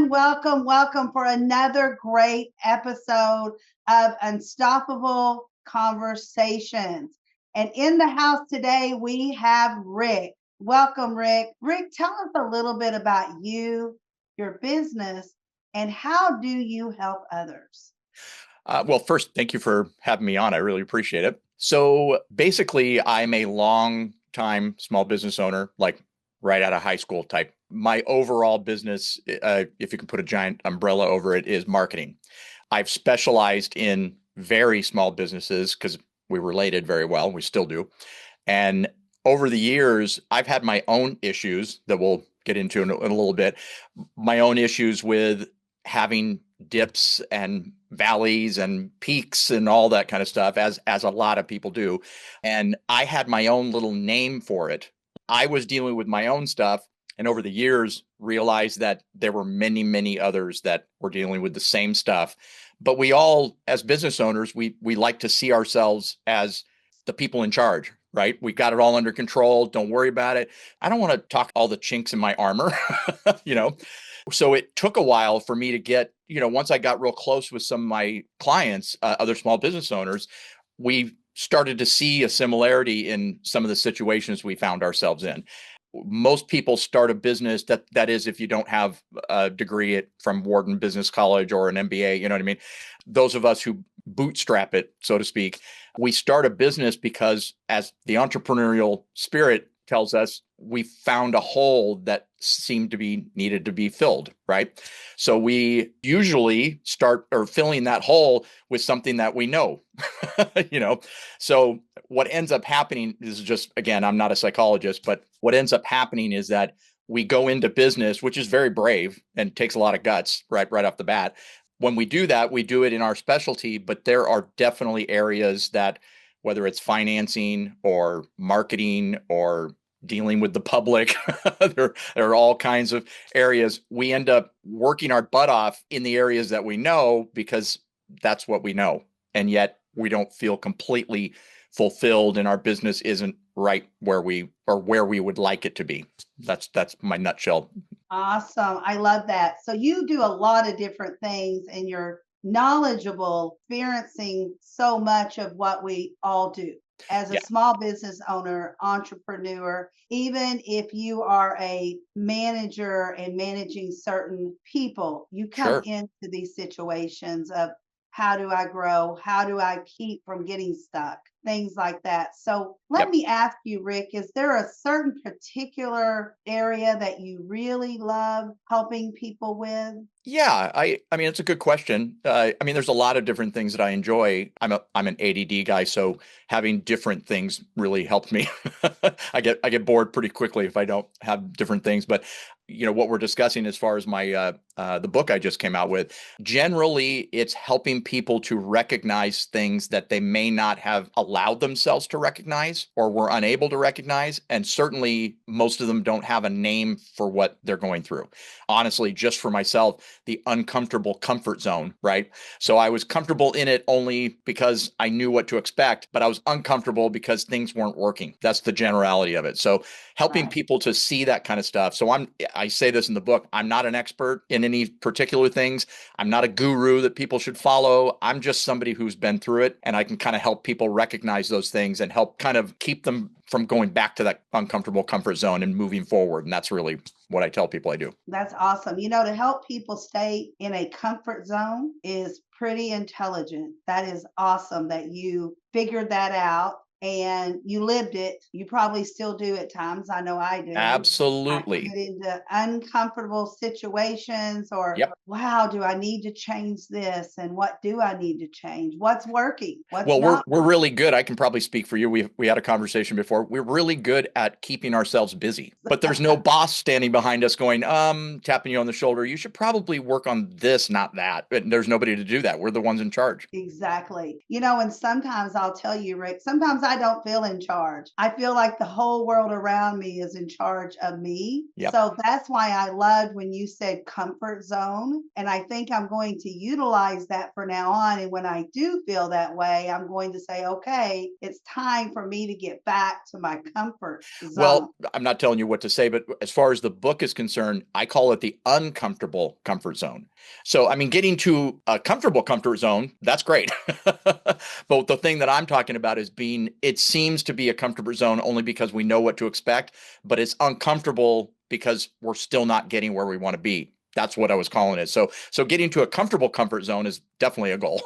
welcome for another great episode of Unstoppable Conversations. And in the house today, we have Rick. Welcome, Rick. Rick, tell us a little bit about you, your business, and how do you help others? Well, first, thank you for having me on. I really appreciate it. So basically, I'm a long time small business owner, like right out of high school type. My overall business, if you can put a giant umbrella over it, is marketing. I've specialized in very small businesses because we related very well. We still do. And over the years, I've had my own issues that we'll get into in a little bit, my own issues with having dips and valleys and peaks and all that kind of stuff, as a lot of people do. And I had my own little name for it. I was dealing with my own stuff, and over the years realized that there were many, many others that were dealing with the same stuff. But we all, as business owners, we like to see ourselves as the people in charge, right? We got it all under control. Don't worry about it. I don't want to talk all the chinks in my armor, you know. So it took a while for me to get, once I got real close with some of my clients, other small business owners, we started to see a similarity in some of the situations we found ourselves in. Most people start a business that is, if you don't have a degree from Wharton Business College or an MBA, you know what I mean? Those of us who bootstrap it, so to speak, we start a business because, as the entrepreneurial spirit tells us, we found a hole that seemed to be needed to be filled, right? So we usually start or filling that hole with something that we know, you know. So what ends up happening is just, again, I'm not a psychologist, but what ends up happening is that we go into business, which is very brave and takes a lot of guts right off the bat. When we do that, we do it in our specialty, but there are definitely areas that, whether it's financing or marketing or dealing with the public, there are all kinds of areas. We end up working our butt off in the areas that we know because that's what we know. And yet we don't feel completely fulfilled, and our business isn't right where we would like it to be. That's my nutshell. Awesome. I love that. So you do a lot of different things and you're knowledgeable, experiencing so much of what we all do. As a Yeah, small business owner, entrepreneur, even if you are a manager and managing certain people, you come sure. into these situations of how do I grow? How do I keep from getting stuck? Things like that. So let Yep. me ask you, Rick, is there a certain particular area that you really love helping people with? Yeah, I mean, it's a good question. I mean, there's a lot of different things that I enjoy. I'm an ADD guy, so having different things really helps me. I get bored pretty quickly if I don't have different things. But what we're discussing as far as my the book I just came out with, generally it's helping people to recognize things that they may not have allowed themselves to recognize or were unable to recognize, and certainly most of them don't have a name for what they're going through. Honestly, just for myself, the uncomfortable comfort zone, right? So I was comfortable in it only because I knew what to expect, but I was uncomfortable because things weren't working. That's the generality of it. So helping Right. people to see that kind of stuff. So I say this in the book, I'm not an expert in any particular things. I'm not a guru that people should follow. I'm just somebody who's been through it, and I can kind of help people recognize those things and help kind of keep them from going back to that uncomfortable comfort zone and moving forward. And that's really what I tell people I do. That's awesome. To help people stay in a comfort zone is pretty intelligent. That is awesome that you figured that out and you lived it. You probably still do at times. I know I do. I Absolutely. get into uncomfortable situations or, Yep. wow, do I need to change this? And what do I need to change? What's working? What's Well, we're not we're really good. I can probably speak for you. We had a conversation before. We're really good at keeping ourselves busy, but there's no boss standing behind us going, tapping you on the shoulder. You should probably work on this, not that. But there's nobody to do that. We're the ones in charge. Exactly. And sometimes I'll tell you, Rick, sometimes I don't feel in charge. I feel like the whole world around me is in charge of me. Yep. So that's why I loved when you said comfort zone. And I think I'm going to utilize that for now on. And when I do feel that way, I'm going to say, okay, it's time for me to get back to my comfort zone. Well, I'm not telling you what to say, but as far as the book is concerned, I call it the uncomfortable comfort zone. So, I mean, getting to a comfortable comfort zone, that's great. But the thing that I'm talking about is it seems to be a comfortable zone only because we know what to expect, but it's uncomfortable because we're still not getting where we want to be. That's what I was calling it. So getting to a comfortable comfort zone is definitely a goal.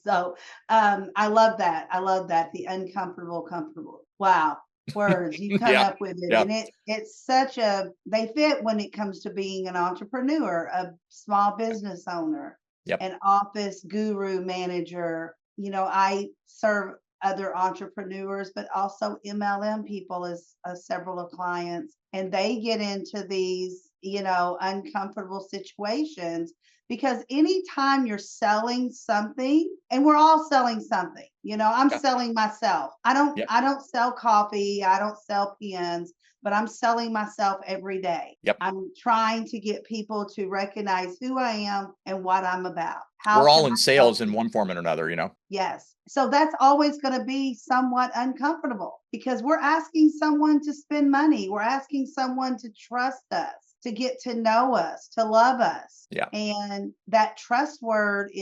So I love that. I love that. The uncomfortable, comfortable. Wow. Words you come Yeah. up with it. Yeah. And it's they fit when it comes to being an entrepreneur, a small business owner, Yep. an office guru manager. I serve other entrepreneurs, but also MLM people as several of clients, and they get into these, uncomfortable situations because anytime you're selling something, and we're all selling something, I'm Yeah. selling myself. Yep. I don't sell coffee, I don't sell pens, but I'm selling myself every day. Yep. I'm trying to get people to recognize who I am and what I'm about. We're all Can in I help sales in you? one form or another, Yes. So that's always going to be somewhat uncomfortable because we're asking someone to spend money. We're asking someone to trust us, to get to know us, to love us. Yeah. And that trust word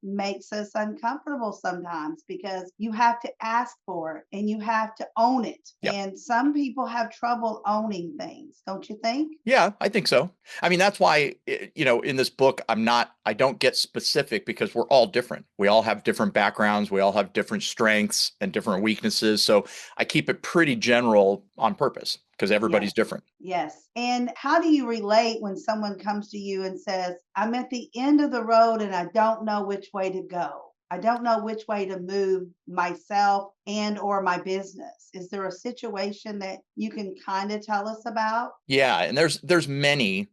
makes us uncomfortable sometimes because you have to ask for it and you have to own it. Yep. And some people have trouble owning things, don't you think? Yeah, I think so. I mean, that's why, in this book, I don't get specific because we're all different. We all have different backgrounds. We all have different strengths and different weaknesses. So I keep it pretty general on purpose because everybody's different. Yes. And how do you relate when someone comes to you and says, I'm at the end of the road and I don't know which way to go? I don't know which way to move myself and or my business. Is there a situation that you can kind of tell us about? Yeah, and there's many.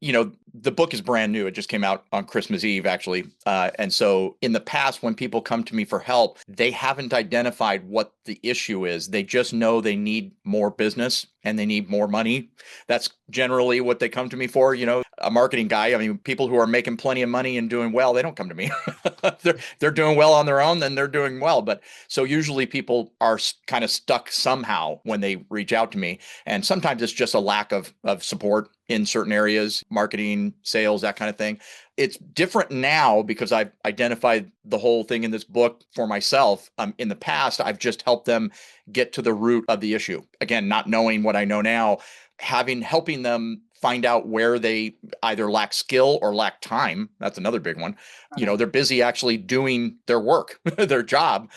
The book is brand new. It just came out on Christmas Eve, actually. And so in the past, when people come to me for help, they haven't identified what the issue is. They just know they need more business and they need more money. That's generally what they come to me for. A marketing guy. I mean, people who are making plenty of money and doing well, they don't come to me. they're doing well on their own, then they're doing well. But so usually people are kind of stuck somehow when they reach out to me. And sometimes it's just a lack of support in certain areas, marketing, sales, that kind of thing. It's different now because I've identified the whole thing in this book for myself. In the past, I've just helped them get to the root of the issue. Again, not knowing what I know now, helping them find out where they either lack skill or lack time. That's another big one. They're busy actually doing their work, their job.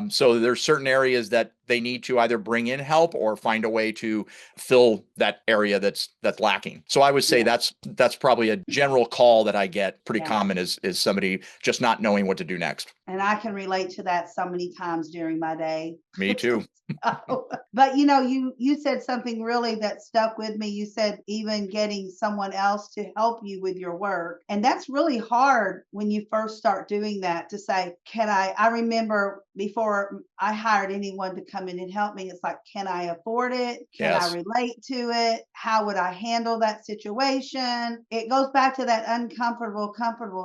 So there's certain areas that they need to either bring in help or find a way to fill that area that's lacking. So I would say that's probably a general call that I get pretty common is somebody just not knowing what to do next. And I can relate to that so many times during my day. Me too. But you said something really that stuck with me. You said even getting someone else to help you with your work. And that's really hard when you first start doing that, to say, I remember before I hired anyone to come in and help me, it's like, can I afford it? Can I relate to it? How would I handle that situation? It goes back to that comfortable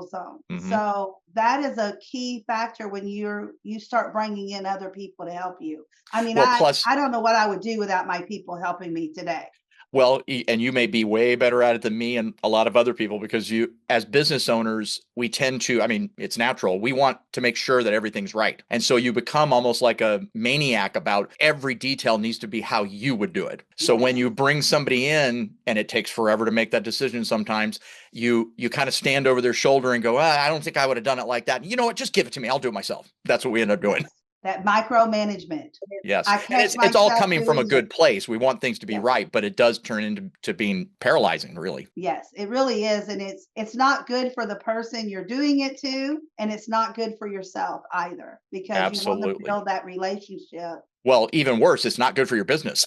zone. Mm-hmm. So that is a key factor when you start bringing in other people to help you. I mean, I don't know what I would do without my people helping me today. Well, and you may be way better at it than me and a lot of other people because as business owners, we tend to, I mean, it's natural. We want to make sure that everything's right. And so you become almost like a maniac about every detail needs to be how you would do it. So when you bring somebody in and it takes forever to make that decision, sometimes you kind of stand over their shoulder and go, I don't think I would have done it like that. You know what? Just give it to me. I'll do it myself. That's what we end up doing. That micromanagement. Yes. And it's all coming from a good place. We want things to be right, but it does turn into being paralyzing, really. Yes, it really is. And it's not good for the person you're doing it to, and it's not good for yourself either, because you want to build that relationship. Well, even worse, it's not good for your business.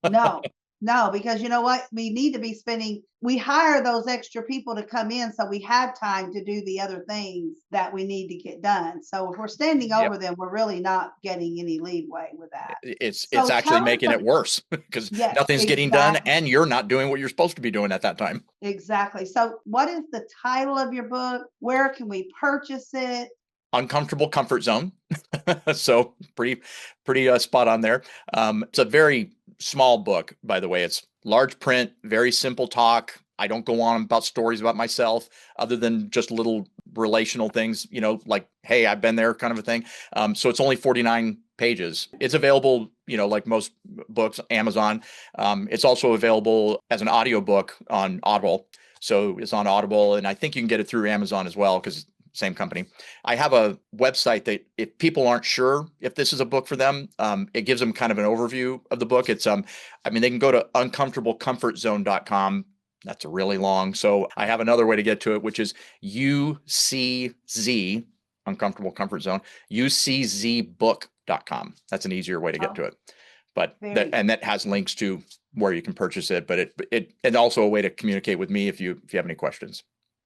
No, No, because you know what? We need to be spending, we hire those extra people to come in so we have time to do the other things that we need to get done. So if we're standing Yep. over them, we're really not getting any leeway with that. It's So actually tell us, making it worse because yeah, nothing's getting done exactly. and you're not doing what you're supposed to be doing at that time. Exactly. So what is the title of your book? Where can we purchase it? Uncomfortable Comfort Zone. So pretty spot on there. It's a very small book, by the way. It's large print, very simple talk. I don't go on about stories about myself other than just little relational things, like, hey, I've been there kind of a thing. So it's only 49 pages. It's available, like most books, Amazon. It's also available as an audiobook on Audible. So it's on Audible, and I think you can get it through Amazon as well because same company. I have a website that if people aren't sure if this is a book for them, it gives them kind of an overview of the book. It's, they can go to uncomfortablecomfortzone.com. That's really long. So I have another way to get to it, which is UCZ, Uncomfortable Comfort Zone, uczbook.com. That's an easier way to get to it. But that has links to where you can purchase it, but and also a way to communicate with me if you have any questions.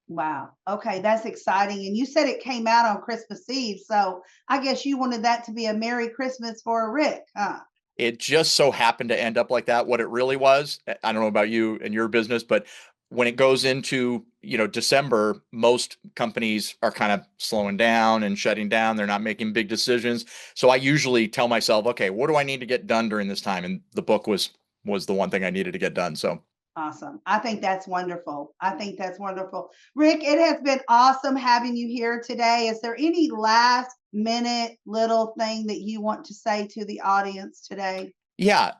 Wow. Okay, that's exciting. And you said it came out on Christmas Eve, so I guess you wanted that to be a Merry Christmas for Rick, huh? It just so happened to end up like that. What it really was, I don't know about you and your business, but when it goes into, December, most companies are kind of slowing down and shutting down. They're not making big decisions. So I usually tell myself, okay, what do I need to get done during this time? And the book was the one thing I needed to get done. So awesome. I think that's wonderful. Rick, it has been awesome having you here today. Is there any last minute little thing that you want to say to the audience today? Yeah,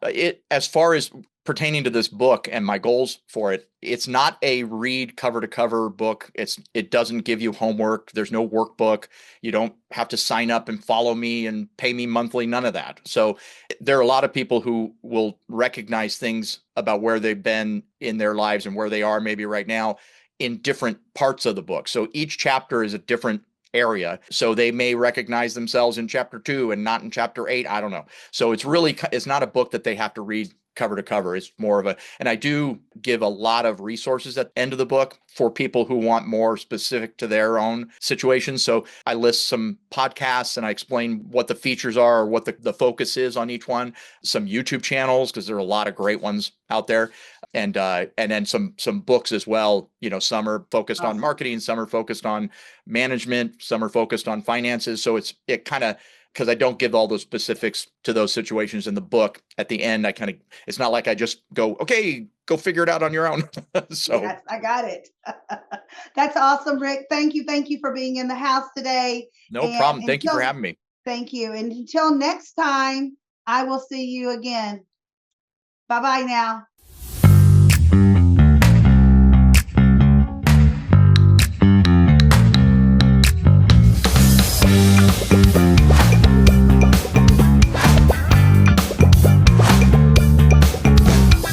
as far as pertaining to this book and my goals for it, it's not a read cover to cover book. It doesn't give you homework. There's no workbook. You don't have to sign up and follow me and pay me monthly, none of that. So there are a lot of people who will recognize things about where they've been in their lives and where they are maybe right now in different parts of the book. So each chapter is a different area. So they may recognize themselves in chapter 2 and not in chapter 8. I don't know. So it's not a book that they have to read cover to cover. It's more of and I do give a lot of resources at the end of the book for people who want more specific to their own situation. So I list some podcasts and I explain what the features are, or what the focus is on each one, some YouTube channels, because there are a lot of great ones out there. And then some books as well. Some are focused on marketing, some are focused on management, some are focused on finances. So it kind of, because I don't give all those specifics to those situations in the book. At the end, it's not like I just go, okay, go figure it out on your own. So yes, I got it. That's awesome, Rick. Thank you for being in the house today. No problem. Thank you for having me. Thank you. And until next time, I will see you again. Bye-bye now.